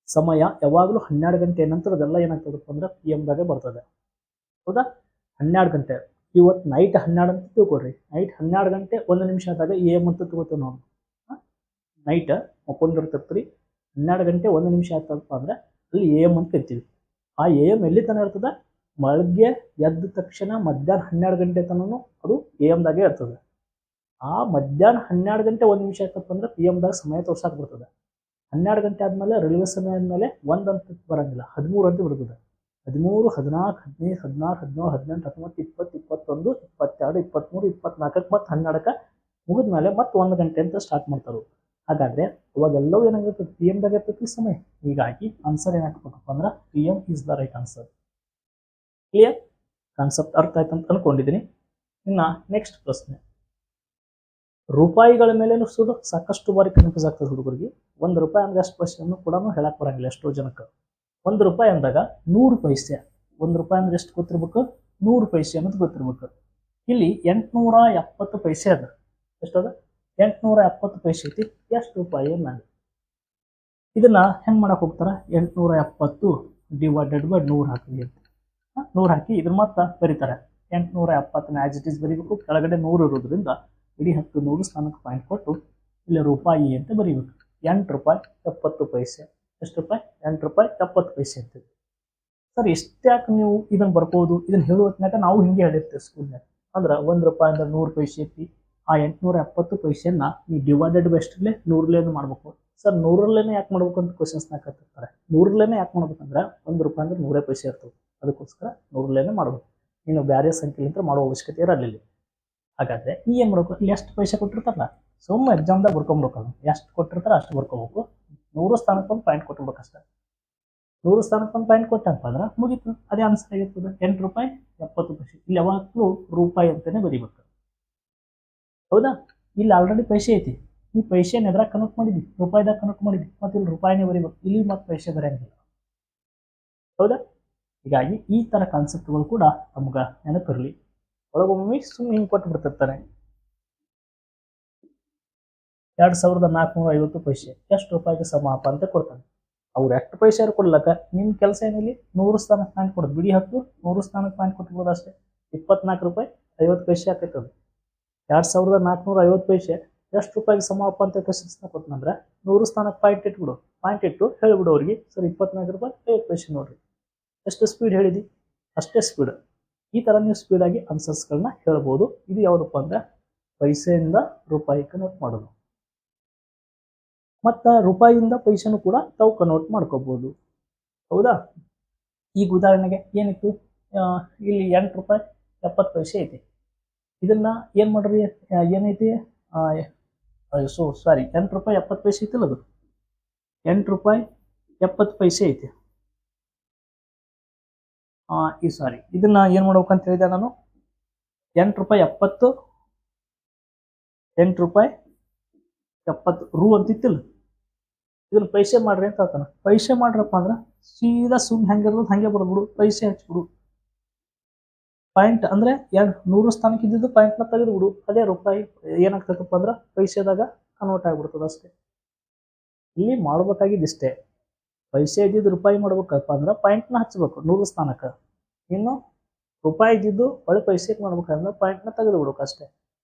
ಸಮಯ ಯಾವಾಗಲೂ 12 ಗಂಟೆ ನಂತರದೆಲ್ಲ ಏನಾಗ್ತದಪ್ಪ ಅಂದ್ರೆ ಪಿ ಎಂ ದಾಗೆ ಬರ್ತದೆ, ಹೌದಾ? 12 ಗಂಟೆ ಇವತ್ತು ನೈಟ್ 12 ಅಂತ ತಿಳ್ಕೊಡ್ರಿ. ನೈಟ್ 12 ಗಂಟೆ 1 ನಿಮಿಷ ಆದಾಗ ಎ ಎಂ ಅಂತ ತಿಳ್ಕೊತೀವಿ ನಾವು. ನೈಟ್ ಮಕ್ಕೊಂಡಿರ್ತೈತ್ರಿ, 12 ಗಂಟೆ 1 ನಿಮಿಷ ಆಯ್ತಪ್ಪ ಅಂದ್ರೆ ಅಲ್ಲಿ ಎ ಎಂ ಅಂತ ಕರಿತೀವಿ. ಆ ಎ ಎಂ ಎಲ್ಲಿ ತನಕ ಇರ್ತದೆ? ಬೆಳಗ್ಗೆ ಎದ್ದ ತಕ್ಷಣ ಮಧ್ಯಾಹ್ನ 12 ಗಂಟೆ ತನೂ ಅದು ಎ ಎಂ ದಾಗೆ ಇರ್ತದೆ. ಆ ಮಧ್ಯಾಹ್ನ 12 ಗಂಟೆ 1 ನಿಮಿಷ ಆಯ್ತಪ್ಪ ಅಂದ್ರೆ ಪಿ ಎಂ ದಾಗ ಸಮಯ ತೋರ್ಸಾಕ್ ಬರ್ತದೆ. 12 ಗಂಟೆ ಆದ್ಮೇಲೆ ರೈಲ್ವೆ ಸಮಯ ಆದ್ಮೇಲೆ 1 ಅಂತ ಬರಂಗಿಲ್ಲ, 13 ಅಂತ ಬರ್ತದೆ. 13, 14, 15, 16, 17, 18, 19, 20, 21, 22, 23, 24 ಮತ್ತು 12ಕ್ಕೆ ಮುಗಿದ್ಮೇಲೆ ಮತ್ತೆ 1 ಗಂಟೆ ಅಂತ ಸ್ಟಾರ್ಟ್ ಮಾಡ್ತಾರೆ. ಹಾಗಾದ್ರೆ ಅವಾಗೆಲ್ಲವೂ ಏನಾಗಿರ್ತದೆ? ಪಿ ಎಂ ದಾಗ ಇರ್ತೈತಿ ಸಮಯ. ಹೀಗಾಗಿ ಆನ್ಸರ್ ಏನಾಗಬೇಕಪ್ಪ ಅಂದ್ರೆ P M is the right answer. Clear? Concept ಅರ್ಥ ಆಯ್ತು ಅಂತ ಅನ್ಕೊಂಡಿದ್ದೀನಿ. ಇನ್ನ ನೆಕ್ಸ್ಟ್ ಪ್ರಶ್ನೆ, ರೂಪಾಯಿಗಳ ಮೇಲೆ ಸಾಕಷ್ಟು ಬಾರಿ ಕನ್ಫ್ಯೂಸ್ ಆಗ್ತದೆ ಹುಡುಗರಿಗೆ. 1 ರೂಪಾಯಿ ಅಂದ್ರೆ ಎಷ್ಟು ಪೈಸೆ ಅನ್ನೋ ಕೂಡ ಹೇಳಕ್ ಬರಂಗಿಲ್ಲ ಎಷ್ಟೋ ಜನಕ್ಕೆ. 1 ರೂಪಾಯಿ ಅಂದಾಗ 100 ಪೈಸೆ. 1 ರೂಪಾಯಿ ಅಂದ್ರೆ ಎಷ್ಟು ಗೊತ್ತಿರ್ಬೇಕು? 100 ಪೈಸೆ ಅನ್ನೋದು ಗೊತ್ತಿರ್ಬೇಕು. ಇಲ್ಲಿ 870 ಪೈಸೆ ಅದ. ಎಷ್ಟದ? 870 ಪೈಸೆ ಐತಿ. ಎಷ್ಟು ರೂಪಾಯಿ ಅನ್ನಂಗ ಇದನ್ನ ಹೆಂಗ್ ಮಾಡಕ್ ಹೋಗ್ತಾರ? 870 ಡಿವೈಡೆಡ್ ಬೈ 100 ಹಾಕಿ ಅಂತ 100 ಹಾಕಿ ಇದ್ರ ಮತ್ತ ಬರೀತಾರೆ. 870 ಆಸ್ ಇಟ್ ಈಸ್ ಬರೀಬೇಕು. ಕೆಳಗಡೆ 100 ಇರೋದ್ರಿಂದ ಇಡೀ 10 100 ಸ್ಥಾನಕ್ಕೆ ಪಾಯಿಂಟ್ ಕೊಟ್ಟು ಇಲ್ಲಿ ರೂಪಾಯಿ ಅಂತ ಬರೀಬೇಕು. 8 ರೂಪಾಯಿ 70 ಪೈಸೆ. ಎಷ್ಟು ರೂಪಾಯಿ? 8 ರೂಪಾಯಿ 70 ಪೈಸೆ ಅಂತ. ಸರ್ ಎಷ್ಟ್ಯಾಕೆ ನೀವು ಇದನ್ನ ಬರ್ಬೋದು? ಇದನ್ನ ಹೇಳುವತ್ನಾಗ ನಾವು ಹಿಂಗೆ ಹೇಳಿರ್ತೇವೆ ಸ್ಕೂಲ್ನಾಗ. ಅಂದ್ರೆ 1 ರೂಪಾಯಿ ಅಂದ್ರೆ 100 ಪೈಸೆ ಐತಿ. ಆ 870 ಪೈಸೆಯನ್ನ ಈ ಡಿವೈಡೆಡ್ ಬೈ ಎಷ್ಟರಲ್ಲೇ 100ಲೇನು ಮಾಡ್ಬೇಕು. ಸರ್ 100ಲೇನೆ ಯಾಕೆ ಮಾಡ್ಬೇಕು ಅಂತ ಕ್ವಶನ್ಸ್ನಾಗ ಕತ್ತಿರ್ತಾರೆ. 100ಲೇನೆ ಯಾಕೆ ಮಾಡ್ಬೇಕಂದ್ರೆ 1 ರೂಪಾಯಿ ಅಂದ್ರೆ 100 ಪೈಸೆ ಇರ್ತದೆ. ಅದಕ್ಕೋಸ್ಕರ 100ಲೇನೆ ಮಾಡ್ಬೇಕು. ನೀನು ಬೇರೆ ಸಂಖ್ಯೆಲಿಂದ ಮಾಡೋ ಅವಶ್ಯಕತೆ ಇರಲಿಲ್ಲ. ಹಾಗಾದ್ರೆ ಈ ಏನ್ ಮಾಡ್ಬೇಕು? ಇಲ್ಲಿ ಎಷ್ಟು ಪೈಸೆ ಕೊಟ್ಟಿರ್ತಾರಲ್ಲ ಸುಮ್ಮ ಎಕ್ಸಾಮ್ದಾಗ ಬರ್ಕೊಂಡ್ಬಿಡ್ಬೇಕು. ಎಷ್ಟು ಕೊಟ್ಟಿರ್ತಾರ ಅಷ್ಟು ಬರ್ಕೋಬೇಕು. 100 ಸ್ಥಾನಕ್ಕೆ ಒಂದು ಪಾಯಿಂಟ್ ಕೊಟ್ಟಿರ್ಬೇಕು ಅಷ್ಟೇ. 100 ಸ್ಥಾನಕ್ಕೆ ಒಂದು ಪಾಯಿಂಟ್ ಕೊಟ್ಟಂಪ ಅಂದ್ರೆ ಮುಗೀತು. ಅದೇ ಆನ್ಸರ್ ಆಗಿರ್ತದೆ 8 ರೂಪಾಯಿ 70 ಪೈಸೆ. ಇಲ್ಲಿ ಯಾವಾಗಲೂ ರೂಪಾಯಿ ಅಂತಾನೆ ಬರೀಬೇಕು, ಹೌದಾ? ಇಲ್ಲಿ ಆಲ್ರೆಡಿ ಪೈಸೆ ಐತಿ. ಈ ಪೈಸೆನ ಎದ್ರಾಗ ಕನ್ವರ್ಟ್ ಮಾಡಿದ್ವಿ? ರೂಪಾಯಿದಾಗ ಕನ್ವರ್ಟ್ ಮಾಡಿದ್ವಿ. ಮತ್ತೆ ಇಲ್ಲಿ ರೂಪಾಯಿನೇ ಬರೀಬೇಕು. ಇಲ್ಲಿ ಮತ್ತೆ ಪೈಸೆ ಬರೆಯಂಗಿಲ್ಲ, ಹೌದಾ? ಹೀಗಾಗಿ ಈ ತರ ಕಾನ್ಸೆಪ್ಟ್ಗಳು ಕೂಡ ನಮ್ಗ ನೆನಪಿರಲಿ. ಒಳಗೊಮ್ಮೆ ಸುಮ್ಮನೆ ಹಿಂಗೆ ಕೊಟ್ಟು ಬಿಡ್ತಿರ್ತಾನೆ. 2450 ಪೈಸೆ ಎಷ್ಟು ರೂಪಾಯಿಗೆ ಸಮಪ ಅಂತ ಕೊಡ್ತಾನೆ. ಅವ್ರು ಎಷ್ಟು ಪೈಸೆ ಕೊಡ್ಲಕ್ಕ ನಿಮ್ ಕೆಲಸ ಏನಿಲ್ಲ, 100 ಸ್ಥಾನಕ್ಕೆ ಪಾಯಿಂಟ್ ಕೊಡೋದು. ಬಿಡಿ 10 100 ಸ್ಥಾನಕ್ಕೆ ಪಾಯಿಂಟ್ ಕೊಟ್ಬಿಡೋದು ಅಷ್ಟೇ. 24 ರೂಪಾಯಿ 50 ಪೈಸೆ ಆಕೈತದು. 2450 ಪೈಸೆ ಎಷ್ಟು ರೂಪಾಯಿಗೆ ಸಮಪ ಅಂತ ಕ್ವಶನ್ಸ್ ಕೊಟ್ಟನಂದ್ರೆ 100 ಸ್ಥಾನಕ್ಕೆ ಪಾಯಿಂಟ್ ಇಟ್ಬಿಡು. ಪಾಯಿಂಟ್ ಇಟ್ಟು ಹೇಳಿಬಿಡು ಅವ್ರಿಗೆ, ಸರ್ 24 ರೂಪಾಯಿ 50 ಪೈಸೆ ನೋಡ್ರಿ. ಎಷ್ಟು ಸ್ಪೀಡ್ ಹೇಳಿದಿ ಅಷ್ಟೇ ಸ್ಪೀಡ್. ಈ ತರ ನೀವು ಸ್ಪೀಡ್ ಆಗಿ ಆನ್ಸರ್ಸ್ಗಳನ್ನ ಹೇಳ್ಬೋದು. ಇದು ಯಾವುದಪ್ಪ ಅಂದ್ರೆ ಪೈಸೆಯಿಂದ ರೂಪಾಯಿ ಕನ್ವರ್ಟ್ ಮಾಡೋದು. ಮತ್ತ ರೂಪಾಯಿಯಿಂದ ಪೈಸೆನೂ ಕೂಡ ತಾವು ಕನ್ವರ್ಟ್ ಮಾಡ್ಕೋಬಹುದು, ಹೌದಾ? ಈಗ ಉದಾಹರಣೆಗೆ ಏನಿತ್ತು, ಇಲ್ಲಿ 8 ರೂಪಾಯಿ 70 ಪೈಸೆ ಐತಿ. ಇದನ್ನ ಏನ್ ಮಾಡ್ರಿ, ಏನೈತಿ, ಸಾರಿ 8 ರೂಪಾಯಿ 70 ಪೈಸೆ ಐತಿಲ್ಲ, ಅದು 8 ರೂಪಾಯಿ 70 ಪೈಸೆ ಐತಿ. ಸಾರಿ ಇದನ್ನ ಏನ್ ಮಾಡ್ಬೇಕಂತ ಹೇಳಿದೆ ನಾನು, 8 ರೂಪಾಯಿ 70 8 ರೂಪಾಯಿ 70 ರೂ ಅಂತಿತ್ತಿಲ್ಲ. ಇದನ್ನ ಪೈಸೆ ಮಾಡ್ರಿ ಅಂತ ಹೇಳ್ತಾನ. ಪೈಸೆ ಮಾಡ್ರಪ್ಪ ಅಂದ್ರೆ ಸೀದಾ ಸುಮ್ ಹೆಂಗಿರೋದು ಹಂಗೆ ಬರ್ಬಿಡು, ಪೈಸೆ ಹಚ್ಬಿಡು. ಪಾಯಿಂಟ್ ಅಂದ್ರೆ 100 ಸ್ಥಾನಕ್ಕೆ ಇದ್ದಿದ್ದು ಪಾಯಿಂಟ್ನ ತೆಗೆದ್ಬಿಡು. ಅದೇ ರೂಪಾಯಿ ಏನಾಗ್ತದಪ್ಪ ಅಂದ್ರೆ ಪೈಸೆದಾಗ ಕನ್ವರ್ಟ್ ಆಗ್ಬಿಡ್ತದ ಅಷ್ಟೇ. ಇಲ್ಲಿ ಮಾಡ್ಬೇಕಾಗಿದ್ದಿಷ್ಟೇ. ಪೈಸೆ ಇದ್ದಿದ್ದು ರೂಪಾಯಿ ಮಾಡ್ಬೇಕಪ್ಪ ಅಂದ್ರೆ ಪಾಯಿಂಟ್ನ ಹಚ್ಬೇಕು 100 ಸ್ಥಾನಕ್ಕೆ. ಇನ್ನು ರೂಪಾಯಿ ಇದ್ದಿದ್ದು ಒಳ್ಳೆ ಪೈಸೆಗೆ ಮಾಡ್ಬೇಕಂದ್ರೆ ಪಾಯಿಂಟ್ನ ತೆಗೆದು ಬಿಡ್ಬೇಕು ಅಷ್ಟೇ.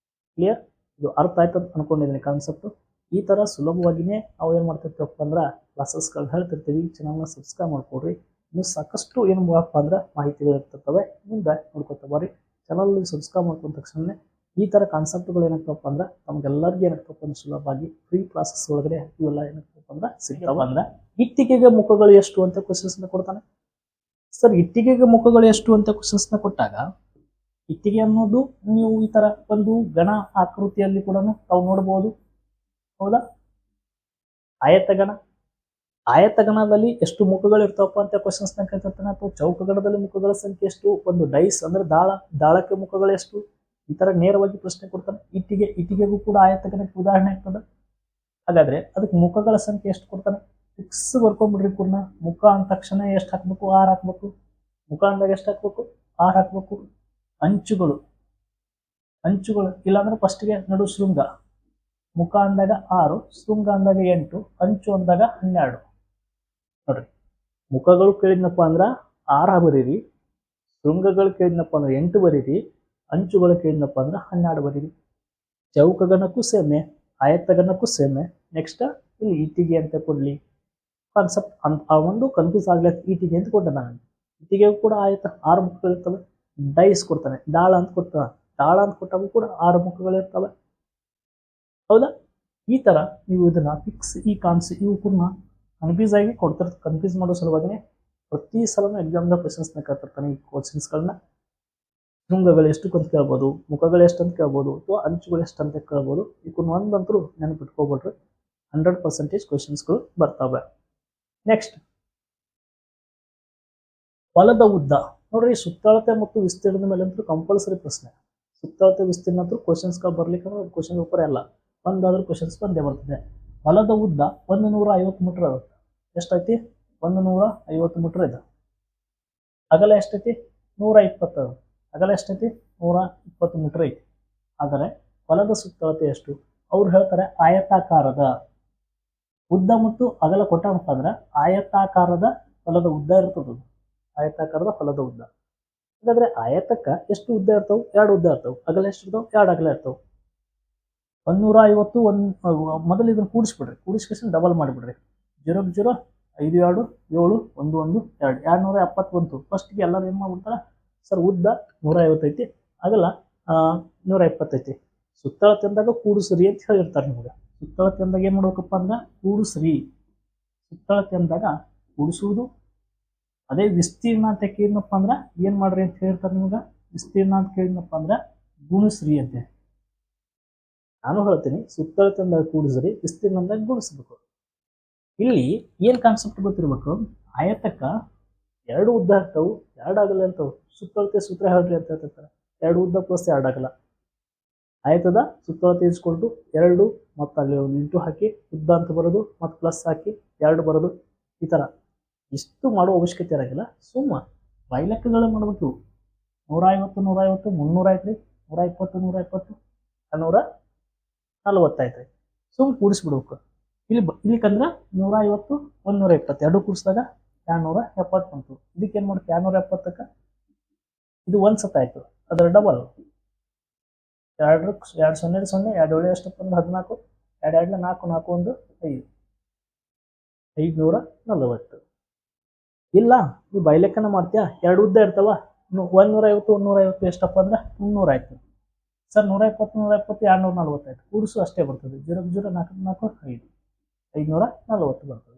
ಕ್ಲಿಯರ್? ಇದು ಅರ್ಥ ಆಯ್ತು ಅಂತ ಅನ್ಕೊಂಡಿದ್ದೀನಿ ಕಾನ್ಸೆಪ್ಟ್. ಈ ಥರ ಸುಲಭವಾಗಿಯೇ ನಾವು ಏನು ಮಾಡ್ತಿರ್ತೀವಪ್ಪ ಅಂದ್ರೆ ಕ್ಲಾಸಸ್ಗಳನ್ನ ಹೇಳ್ತಿರ್ತೀವಿ. ಚಾನಲ್ನ ಸಬ್ಸ್ಕ್ರೈಬ್ ಮಾಡ್ಕೊಡ್ರಿ. ಇನ್ನು ಸಾಕಷ್ಟು ಏನು ಮಾಡಪ್ಪ ಅಂದ್ರೆ ಮಾಹಿತಿಗಳು ಇರ್ತಿರ್ತವೆ, ಮುಂದೆ ನೋಡ್ಕೊತ ಬರ್ರಿ. ಚಾನಲ್ ಸಬ್ಸ್ಕ್ರೈಬ್ ಮಾಡ್ಕೊಂಡ ತಕ್ಷಣ ಈ ಥರ ಕಾನ್ಸೆಪ್ಟ್ಗಳು ಏನಾಗ್ತವಪ್ಪ ಅಂದ್ರೆ ನಮ್ಗೆಲ್ಲರಿಗೂ ಏನಾಗ್ತಪ್ಪ ಅಂದ್ರೆ ಸುಲಭವಾಗಿ ಫ್ರೀ ಕ್ಲಾಸಸ್ ಒಳಗಡೆ ಇವೆಲ್ಲ ಏನಾಗ್ತಪ್ಪ ಅಂದ್ರೆ ಸಿಗ್ತಾವ. ಅಂದ್ರೆ ಇಟ್ಟಿಗೆಗೆ ಮುಖಗಳು ಎಷ್ಟು ಅಂತ ಕ್ವಶನ್ಸ್ನ ಕೊಡ್ತಾನೆ ಸರ್. ಇಟ್ಟಿಗೆಗೆ ಮುಖಗಳು ಎಷ್ಟು ಅಂತ ಕ್ವಶನ್ಸ್ನ ಕೊಟ್ಟಾಗ ಇಟ್ಟಿಗೆ ಅನ್ನೋದು ನೀವು ಈ ತರ ಒಂದು ಗಣ ಆಕೃತಿಯಲ್ಲಿ ಕೂಡ ತಾವು ನೋಡಬಹುದು, ಹೌದಾ? ಆಯತಗಣದಲ್ಲಿ ಎಷ್ಟು ಮುಖಗಳು ಇರ್ತಾವಪ್ಪ ಅಂತ ಕ್ವಶನ್ಸ್ ನ ಕೇಳ್ತಾನೆ. ಅಥವಾ ಚೌಕಗಣದಲ್ಲಿ ಮುಖಗಳ ಸಂಖ್ಯೆ ಎಷ್ಟು, ಒಂದು ಡೈಸ್ ಅಂದ್ರೆ ದಾಳಕ್ಕೆ ಮುಖಗಳು ಎಷ್ಟು, ಈ ತರ ನೇರವಾಗಿ ಪ್ರಶ್ನೆ ಕೊಡ್ತಾನೆ. ಇಟ್ಟಿಗೆಗೂ ಕೂಡ ಆಯತಗಣಕ್ಕೆ ಉದಾಹರಣೆ ಆಗ್ತದೆ. ಹಾಗಾದ್ರೆ ಅದಕ್ಕೆ ಮುಖಗಳ ಸಂಖ್ಯೆ ಎಷ್ಟು ಕೊಡ್ತಾನೆ, ಫಿಕ್ಸ್ ಬರ್ಕೊಂಡ್ಬಿಡ್ರಿ. ಪೂರ್ಣ ಮುಖ ಅಂದ ತಕ್ಷಣ ಎಷ್ಟು ಹಾಕ್ಬೇಕು, 6 ಹಾಕ್ಬೇಕು. ಮುಖ ಅಂದಾಗ ಎಷ್ಟು ಹಾಕ್ಬೇಕು, 6 ಹಾಕ್ಬೇಕು. ಅಂಚುಗಳು ಇಲ್ಲಾಂದ್ರೆ ಫಸ್ಟ್ಗೆ ನಡು ಶೃಂಗ. ಮುಖ ಅಂದಾಗ 6, ಶೃಂಗ ಅಂದಾಗ 8, ಅಂಚು ಅಂದಾಗ 12. ನೋಡ್ರಿ, ಮುಖಗಳು ಕೇಳಿದ್ನಪ್ಪ ಅಂದ್ರ 6 ಬರೀರಿ, ಶೃಂಗಗಳು ಕೇಳಿದ್ನಪ್ಪ ಅಂದ್ರೆ 8 ಬರೀರಿ, ಅಂಚುಗಳು ಕೇಳಿದ್ನಪ್ಪ ಅಂದ್ರೆ 12 ಬರೀರಿ. ಚೌಕಗಣಕ್ಕೂ ಸೇಮೆ, ಆಯತಗಣಕ್ಕೂ ಸೇಮೆ. ನೆಕ್ಸ್ಟ್ ಇಲ್ಲಿ ಇಟ್ಟಿಗೆ ಅಂತ ಕೊಡ್ಲಿ ಕಾನ್ಸೆಪ್ಟ್ ಆ ಒಂದು ಕನ್ಫ್ಯೂಸ್ ಆಗ್ಲಿ. ಇಟ್ಟಿಗೆ ಅಂತ ಕೊಟ್ಟ ನಾನು. ಇಟ್ಟಿಗೆಗೂ ಕೂಡ 6 ಮುಖಗಳಿರ್ತವೆ. ಡೈಸ್ ಕೊಡ್ತಾನೆ, ದಾಳ ಅಂತ ಕೊಟ್ಟಾಗ ಕೂಡ 6 ಮುಖಗಳಿರ್ತವೆ, ಹೌದಾ? ಈ ತರ ನೀವು ಇದನ್ನ ಫಿಕ್ಸ್ ಇವು ಕೂಡ ಕನ್ಫ್ಯೂಸ್ ಆಗಿ ಕೊಡ್ತಾರೆ. ಕನ್ಫ್ಯೂಸ್ ಮಾಡೋ ಸಲುವಾಗಿನೇ ಪ್ರತಿ ಸಲನೂ ಎಕ್ಸಾಮ್ನ ಕ್ವಶನ್ಸ್ನ ಕೇಳ್ತಿರ್ತಾನೆ. ಈ ಕ್ವಶನ್ಸ್ಗಳನ್ನ ಶೃಂಗಗಳು ಎಷ್ಟು ಅಂತ ಕೇಳ್ಬೋದು, ಮುಖಗಳು ಎಷ್ಟು ಅಂತ ಕೇಳ್ಬೋದು, ಅಥವಾ ಅಂಚುಗಳು ಎಷ್ಟು ಅಂತ ಕೇಳ್ಬೋದು. ಇದನ್ನ ಒಂದಂತರೂ ನೆನಪಿಟ್ಕೊಬಿಟ್ರೆ 100% ಕ್ವಶನ್ಸ್ಗಳು ಬರ್ತವೆ. ನೆಕ್ಸ್ಟ್, ಹೊಲದ ಉದ್ದ ನೋಡ್ರಿ. ಸುತ್ತಳತೆ ಮತ್ತು ವಿಸ್ತೀರ್ಣದ ಮೇಲೆ ಅಂತೂ ಕಂಪಲ್ಸರಿ ಪ್ರಶ್ನೆ. ಸುತ್ತಳತೆ ವಿಸ್ತೀರ್ಣ ಅಂತೂ ಕ್ವಶನ್ಸ್ಗಳು ಬರ್ಲಿಕ್ಕೆ ಕ್ವಶನ್ ಪೇಪರ್ ಎಲ್ಲ ಒಂದಾದ್ರೂ ಕ್ವಶನ್ಸ್ ಬಂದೇ ಬರ್ತದೆ. ಹೊಲದ ಉದ್ದ 150 ಮೀಟರ್ ಆಗುತ್ತೆ. ಎಷ್ಟೈತಿ, 150 ಮೀಟರ್ ಇದೆ. ಅಗಲ ಎಷ್ಟೈತಿ, 120. ಅಗಲ ಎಷ್ಟೈತಿ, 120 ಮೀಟರ್ ಐತಿ. ಆದರೆ ಹೊಲದ ಸುತ್ತಳತೆ ಎಷ್ಟು ಅವ್ರು ಹೇಳ್ತಾರೆ, ಆಯತಾಕಾರದ ಉದ್ದ ಮತ್ತು ಅಗಲ ಕೊಟ್ಟಂತ ಅಂದ್ರೆ ಆಯತಾಕಾರದ ಹೊಲದ ಉದ್ದ ಇರ್ತದ. ಆಯತಾಕಾರದ ಹೊಲದ ಉದ್ದ. ಹಾಗಾದ್ರೆ ಆಯತಕ್ಕ ಎಷ್ಟು ಉದ್ದ ಇರ್ತಾವ, 2 ಉದ್ದ ಇರ್ತಾವ. ಅಗಲ ಎಷ್ಟು ಇರ್ತಾವ, 2 ಅಗಲ ಇರ್ತಾವ. 150 ಮೊದಲು ಇದನ್ನ ಕೂಡಿಸ್ಕೊಂಡು ಡಬಲ್ ಮಾಡಿಬಿಡ್ರಿ. 0 0 5 2 7 1 1 2 270 ಬಂತು. ಫಸ್ಟ್ಗೆ ಎಲ್ಲರೂ ಏನ್ ಮಾಡ್ಬಿಡ್ತಾರ, ಸರ್ ಉದ್ದ 150 ಐತಿ, ಅಗಲ 120 ಐತಿ. ಸುತ್ತಳತೆ ಅಂದಾಗ ಕೂಡಿಸ್ರಿ ಅಂತ ಹೇಳಿರ್ತಾರೆ ನಿಮ್ಗೆ. ಸುತ್ತಳತೆ ಅಂದಾಗ ಏನ್ ಮಾಡ್ಬೇಕಪ್ಪ ಅಂದ್ರೆ ಕೂಡಿಸ್ರಿ. ಸುತ್ತಳತೆ ಅಂದಾಗ ಕೂಡಿಸುವುದು. ಅದೇ ವಿಸ್ತೀರ್ಣ ಅಂತ ಕೇಳಿದ್ನಪ್ಪ ಅಂದ್ರೆ ಏನ್ ಮಾಡ್ರಿ ಅಂತ ಹೇಳ್ತಾರೆ ನಿಮ್ಗ. ವಿಸ್ತೀರ್ಣ ಅಂತ ಕೇಳಿದ್ನಪ್ಪ ಅಂದ್ರೆ ಗುಣಿಸ್ರಿ ಅಂತೆ. ನಾನು ಹೇಳ್ತೀನಿ, ಸುತ್ತಳತೆ ಅಂದಾಗ ಕೂಡಿಸ್ರಿ, ವಿಸ್ತೀರ್ಣ ಅಂದಾಗ ಗುಣಿಸ್ಬೇಕು. ಇಲ್ಲಿ ಏನ್ ಕಾನ್ಸೆಪ್ಟ್ ಗೊತ್ತಿರ್ಬೇಕು, ಆಯತಕ್ಕ 2 ಉದ್ದ ಇರ್ತಾವು, 2 ಅಗಲ ಇರ್ತಾವು. ಸುತ್ತಳತೆ ಸೂತ್ರ ಹೇಳ್ರಿ ಅಂತ ಹೇಳ್ತಿರ್ತಾರೆ. 2 ಉದ್ದ ಪ್ಲಸ್ 2 ಅಗಲ. ಆಯತದ ಸುತ್ತಳತೆ ಇಸ್ಕೊಂಡು 2 ಮತ್ತು ಅಲ್ಲಿ ಒಂದು ಇಂಟು ಹಾಕಿ ಉದ್ದ ಅಂತ ಬರೋದು, ಮತ್ತು ಪ್ಲಸ್ ಹಾಕಿ 2 ಬರೋದು. ಈ ತರ ಇಷ್ಟು ಮಾಡುವ ಅವಶ್ಯಕತೆ ಇರೋಂಗಿಲ್ಲ. ಸುಮ್ಮ ಬೈಲೆಕ್ಕಗಳು ಮಾಡ್ಬೇಕು. 150 150 300 ಆಯ್ತ್ರಿ, 120 120 240 ಆಯ್ತ್ರಿ. ಸುಮ್ ಕೂಡಿಸ್ಬಿಡ್ಬೇಕು. ಇಲ್ಲಿಕಂದ್ರೆ 150 120 2 ಕೂಡಿಸಿದಾಗ 270 ಬಂತು. ಇದಕ್ಕೆ ಏನ್ ಮಾಡುತ್ತೆ, 270ಕ್ಕ ಇದು 1 ಸತ ಆಯ್ತು, ಅದರ ಡಬಲ್. 2 0 0 2 7 ಎಷ್ಟಪ್ಪ ಅಂದ್ರೆ 14, 2 2 4 4 1 5 540. ಇಲ್ಲ ಈ ಬೈಲೆಕ್ಕನ ಮಾಡ್ತೀಯಾ, 2 ಉದ್ದ ಇರ್ತಾವ. 150 150 ಎಷ್ಟಪ್ಪ ಅಂದ್ರೆ 300 ಆಯ್ತು. ಸರ್ 120 120 240 ಆಯ್ತು. ಕೂಡಿಸು ಅಷ್ಟೇ ಬರ್ತದೆ. 0 0 4 4 5 540 ಬರ್ತದೆ.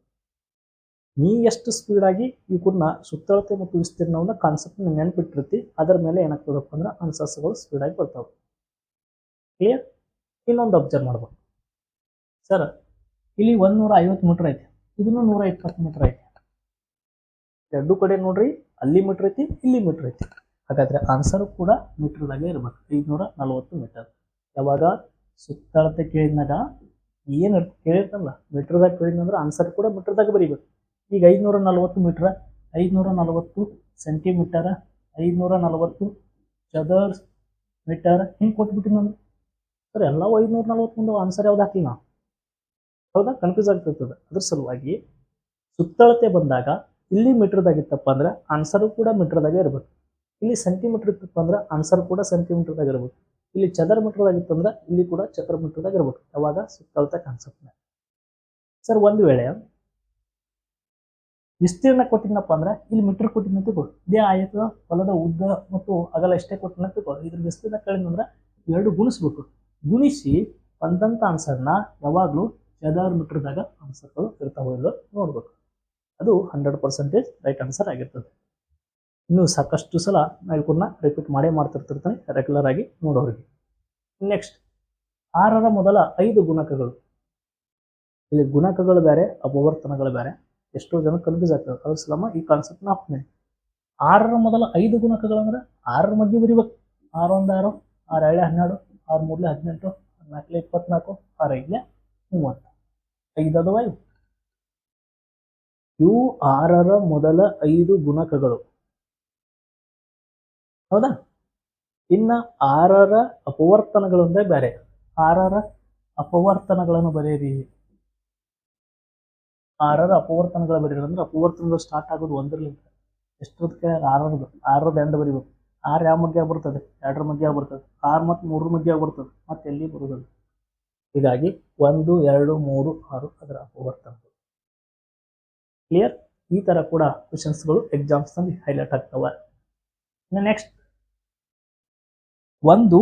ನೀ ಎಷ್ಟು ಸ್ಪೀಡ್ ಆಗಿ ಈ ಕೂಡ ಸುತ್ತಳತೆ ಮತ್ತು ವಿಸ್ತೀರ್ಣವನ್ನ ಕಾನ್ಸೆಪ್ಟ್ ನೆನಪಿಟ್ಟಿರ್ತಿ, ಅದರ ಮೇಲೆ ಏನಾಗ್ತದಪ್ಪ ಅಂದ್ರೆ ಆನ್ಸರ್ಸ್ಗಳು ಸ್ಪೀಡ್ ಆಗಿ ಬರ್ತಾವೆ. ಕ್ಲಿಯರ್? ಇನ್ನೊಂದು ಅಬ್ಸರ್ವ್ ಮಾಡ್ಬೇಕು ಸರ್. ಇಲ್ಲಿ 150 ಮೀಟರ್ ಐತಿ, ಇದನ್ನು 120 ಮೀಟರ್ ಐತಿ. 2 ಕಡೆ ನೋಡ್ರಿ, ಅಲ್ಲಿ ಮೀಟರ್ ಐತಿ, ಇಲ್ಲಿ ಮೀಟರ್ ಐತಿ. ಹಾಗಾದ್ರೆ ಆನ್ಸರ್ ಕೂಡ ಮೀಟರ್ದಾಗೆ ಇರ್ಬೇಕು. 540 ಮೀಟರ್. ಯಾವಾಗ ಸುತ್ತಳತೆ ಕೇಳಿದಾಗ ಏನು ಕೇಳಿರ್ತಲ್ಲ, ಮೀಟರ್ದಾಗ ಕೇಳಿದಂದ್ರೆ ಆನ್ಸರ್ ಕೂಡ ಮೀಟರ್ದಾಗ ಬರೀಬೇಕು. ಈಗ 540 ಮೀಟರ್, 540 ಸೆಂಟಿಮೀಟರ್, 540 ಚದರ್ ಮೀಟರ್ ಹಿಂಗೆ ಕೊಟ್ಬಿಟ್ಟಿನ ಸರ್. ಎಲ್ಲವೂ 540 ಮುಂದೆ ಆನ್ಸರ್ ಯಾವ್ದು ಹಾಕಿ ನಾವು, ಹೌದಾ? ಕನ್ಫ್ಯೂಸ್ ಆಗ್ತಿರ್ತದೆ. ಅದ್ರ ಸಲುವಾಗಿ ಸುತ್ತಳತೆ ಬಂದಾಗ ಇಲ್ಲಿ ಮೀಟರ್ದಾಗಿತ್ತಪ್ಪ ಅಂದ್ರೆ ಆನ್ಸರ್ ಕೂಡ ಮೀಟರ್ದಾಗೆ ಇರ್ಬೇಕು. ಇಲ್ಲಿ ಸೆಂಟಿಮೀಟರ್ ಇತ್ತಪ್ಪ ಅಂದ್ರೆ ಆನ್ಸರ್ ಕೂಡ ಸೆಂಟಿಮೀಟರ್ದಾಗ ಇರ್ಬೇಕು. ಇಲ್ಲಿ ಚದರ ಮೀಟರ್ದಾಗಿತ್ತಂದ್ರೆ ಇಲ್ಲಿ ಕೂಡ ಚದರ ಮೀಟರ್ದಾಗ ಇರ್ಬೇಕು. ಯಾವಾಗ ಸುತ್ತಳತೆ ಕಾನ್ಸೆಪ್ಟ್. ಸರ್ ಒಂದು ವೇಳೆ ವಿಸ್ತೀರ್ಣ ಕೊಟ್ಟಿನಪ್ಪ ಅಂದ್ರೆ ಇಲ್ಲಿ ಮೀಟರ್ ಕೊಟ್ಟಿನ ತಿಳ್ಕೊ, ಇದೇ ಆಯತದ ಹೊಲದ ಉದ್ದ ಮತ್ತು ಅಗಲ ಎಷ್ಟೇ ಕೊಟ್ಟಿನ ತಿಳ್ಕೊ, ಇದ್ರ ವಿಸ್ತೀರ್ಣ ಕೇಳಿದ್ರೆ ಎರಡು ಗುಣಿಸ್ಬೇಕು. ಗುಣಿಸಿ ಬಂದಂತ ಆನ್ಸರ್ನ ಯಾವಾಗ್ಲೂ ಚದರ ಮೀಟರ್ದಾಗ ಆನ್ಸರ್ಗಳು ಇರ್ತಾವೋ ಇಲ್ಲೋ ನೋಡ್ಬೇಕು. ಅದು 100% ರೈಟ್ ಆನ್ಸರ್ ಆಗಿರ್ತದೆ. ಇನ್ನು ಸಾಕಷ್ಟು ಸಲ ನಾನು ರಿಪೀಟ್ ಮಾಡ್ತಿರ್ತಿರ್ತಾನೆ ರೆಗ್ಯುಲರ್ ಆಗಿ ನೋಡೋರಿಗೆ. ನೆಕ್ಸ್ಟ್ 6ರ ಮೊದಲ 5 ಗುಣಕಗಳು. ಇಲ್ಲಿ ಗುಣಕಗಳು ಬೇರೆ, ಅಪವರ್ತನಗಳು ಬೇರೆ. ಎಷ್ಟೋ ಜನ ಕನ್ಫ್ಯೂಸ್ ಆಗ್ತದೆ. ಅದ್ರ ಸಲಮ ಈ ಕಾನ್ಸೆಪ್ಟ್ ನ ಹಾಕ್ತೀನಿ. 6ರ ಮೊದಲ 5 ಗುಣಕಗಳು ಅಂದ್ರೆ 6ರ ಮಧ್ಯೆ ಬರೀಬೇಕು. 6 1 6, 6 2 12, 6 3 18, 4 24, 6 5 30. 5 ಅದಾವ ಇವು. ಇವು 6ರ ಮೊದಲ 5 ಗುಣಕಗಳು. ಹೌದಾ? ಇನ್ನ 6ರ ಅಪವರ್ತನಗಳಂದ್ರೆ ಬೇರೆ. 6ರ ಅಪವರ್ತನಗಳನ್ನು ಬರೆಯಿರಿ. 6ರ ಅಪವರ್ತನಗಳ ಬರೀರಿ ಅಂದ್ರೆ ಅಪವರ್ತನಗಳು ಸ್ಟಾರ್ಟ್ ಆಗೋದು 1ರಿಂದ. ಎಷ್ಟೊತ್ತಿಗೆ 6ರದ್ದು 6ರದ ಎಂಡ್ ಬರೀಬೇಕು. 6 ಯಾವ ಮಧ್ಯ ಬರ್ತದೆ? 2ರ ಮಧ್ಯ ಬರ್ತದೆ. 6 ಮತ್ತು 3ರ ಮಧ್ಯ ಬರ್ತದೆ. ಮತ್ತೆ ಎಲ್ಲಿ ಬರುವುದಿಲ್ಲ. ಹೀಗಾಗಿ 1 2 3 6 ಅದರ ಅಪವರ್ತನಗಳು. ಕ್ಲಿಯರ್? ಈ ತರ ಕೂಡ ಕ್ವಶನ್ಸ್ಗಳು ಎಕ್ಸಾಮ್ಸ್ ನಲ್ಲಿ ಹೈಲೈಟ್ ಆಗ್ತವೆ. ನೆಕ್ಸ್ಟ್, ಒಂದು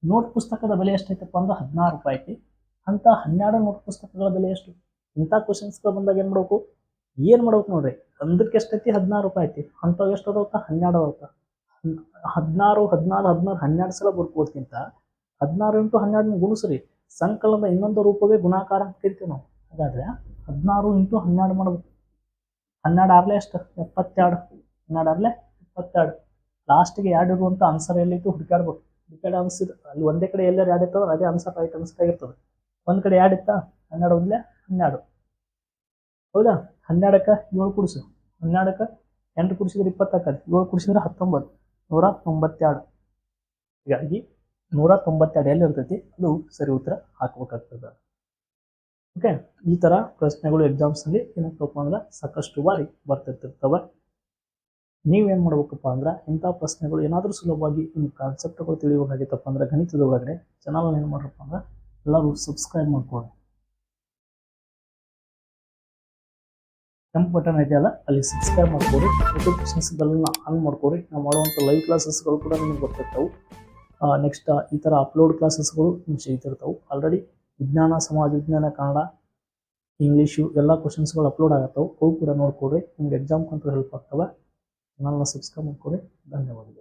ನೋಟ್ ಪುಸ್ತಕದ ಬೆಲೆ ಎಷ್ಟೈತಪ್ಪ ಅಂದ್ರೆ 16 ರೂಪಾಯಿ ಐತಿ. ಅಂತ 12 ನೋಟ್ ಪುಸ್ತಕಗಳ ಬೆಲೆ ಎಷ್ಟು? ಇಂಥ ಕ್ವಶನ್ಸ್ಗಳು ಬಂದಾಗ ಏನ್ ಮಾಡ್ಬೇಕು ನೋಡ್ರಿ. ಒಂದಕ್ಕೆ ಎಷ್ಟೈತಿ? 16 ರೂಪಾಯಿ ಐತಿ. ಅಂಥವು ಎಷ್ಟು ಅದಾವತ್ತ? 12 ಅದಾವತ್ತ. 16 16 16 12 ಸಲ ಬರ್ಕೋದ್ಕಿಂತ 16 × 12 ಗುಣಿಸ್ರಿ. ಸಂಕಲನದ ಇನ್ನೊಂದು ರೂಪವೇ ಗುಣಾಕಾರ ಅಂತ ಕರಿತೀವಿ ನಾವು. ಹಾಗಾದ್ರೆ 16 × 12 ಮಾಡ್ಬೇಕು. 12 ಆರ್ಲೆ ಎಷ್ಟು? 72. 12 ಆರ್ಲೆ 72. ಲಾಸ್ಟ್ಗೆ 2 ಇರುವಂತ ಆನ್ಸರ್ ಎಲ್ಲೈತು ಹುಡುಕಾಡ್ಬೇಕು. ಹುಡುಕಾಡಿ ಅನ್ಸಿದ್ ಅಲ್ಲಿ ಒಂದೇ ಕಡೆ ಎಲ್ಲರೂ 2 ಇರ್ತದೆ, ಅದೇ ಆನ್ಸರ್ ರೈಟ್ ಆನ್ಸರ್ ಆಗಿರ್ತದೆ. ಒಂದ್ ಕಡೆ 2 ಇತ್ತಾ? 12 ಒಂದ್ಲೆ 12. ಹೌದಾ? 12ಕ್ಕೆ 7 ಕೂಡಿಸು. 12ಕ್ಕೆ 8 ಕೂಡಿಸಿದ್ರೆ 20 ಆಕತಿ. 7 ಕೂಡಿಸಿದ್ರೆ 19. 192. ಹೀಗಾಗಿ 192 ಎಲ್ಲಿ ಇರ್ತೈತಿ? ಅದು ಸರಿ ಉತ್ತರ ಹಾಕ್ಬೇಕಾಗ್ತದೆ. ಓಕೆ, ಈ ತರ ಪ್ರಶ್ನೆಗಳು ಎಕ್ಸಾಮ್ಸ್ ನಲ್ಲಿ ಏನಾಗ್ತಪ್ಪ ಅಂದ್ರೆ ಸಾಕಷ್ಟು ಬಾರಿ ಬರ್ತಿರ್ತಿರ್ತವೆ. ನೀವೇನ್ ಮಾಡ್ಬೇಕಪ್ಪ ಅಂದ್ರೆ ಇಂಥ ಪ್ರಶ್ನೆಗಳು ಏನಾದ್ರೂ ಸುಲಭವಾಗಿ ನಿಮ್ಮ ಕಾನ್ಸೆಪ್ಟ್ಗಳು ತಿಳಿಯೋದಾಗಿತ್ತಪ್ಪ ಅಂದ್ರೆ ಗಣಿತದ ಒಳಗಡೆ ಚಾನಲ್ ಏನ್ ಮಾಡ್ರಪ್ಪ ಅಂದ್ರೆ ಎಲ್ಲರೂ ಸಬ್ಸ್ಕ್ರೈಬ್ ಮಾಡ್ಕೊಳ್ಳಿ. ಕೆಂಪು ಬಟನ್ ಇದೆಯಲ್ಲ ಅಲ್ಲಿ ಸಬ್ಸ್ಕ್ರೈಬ್ ಮಾಡ್ಕೊರಿ. ನೋಟಿಫಿಕೇಶನ್ಸ್ಗಳನ್ನ ಆನ್ ಮಾಡ್ಕೊರಿ. ನಾವು ಮಾಡುವಂಥ ಲೈವ್ ಕ್ಲಾಸಸ್ಗಳು ಕೂಡ ನಿಮ್ಗೆ ಬರ್ತಿರ್ತಾವೆ. ನೆಕ್ಸ್ಟ್ ಈ ಥರ ಅಪ್ಲೋಡ್ ಕ್ಲಾಸಸ್ಗಳು ನಿಮ್ಗೆ ಸಿಗ್ತಿರ್ತಾವೆ. ಆಲ್ರೆಡಿ ವಿಜ್ಞಾನ, ಸಮಾಜ ವಿಜ್ಞಾನ, ಕನ್ನಡ, ಇಂಗ್ಲೀಷು ಎಲ್ಲ ಕ್ವಶನ್ಸ್ಗಳು ಅಪ್ಲೋಡ್ ಆಗತ್ತವೆ. ಅವು ಕೂಡ ನೋಡ್ಕೊಡ್ರಿ. ನಿಮ್ಗೆ ಎಕ್ಸಾಮ್ ಕಂಟ್ರೋಲ್ ಹೆಲ್ಪ್ ಆಗ್ತವೆ. ಚಾನಲ್ನ ಸಬ್ಸ್ಕ್ರೈಬ್ ಮಾಡ್ಕೊರಿ. ಧನ್ಯವಾದಗಳು.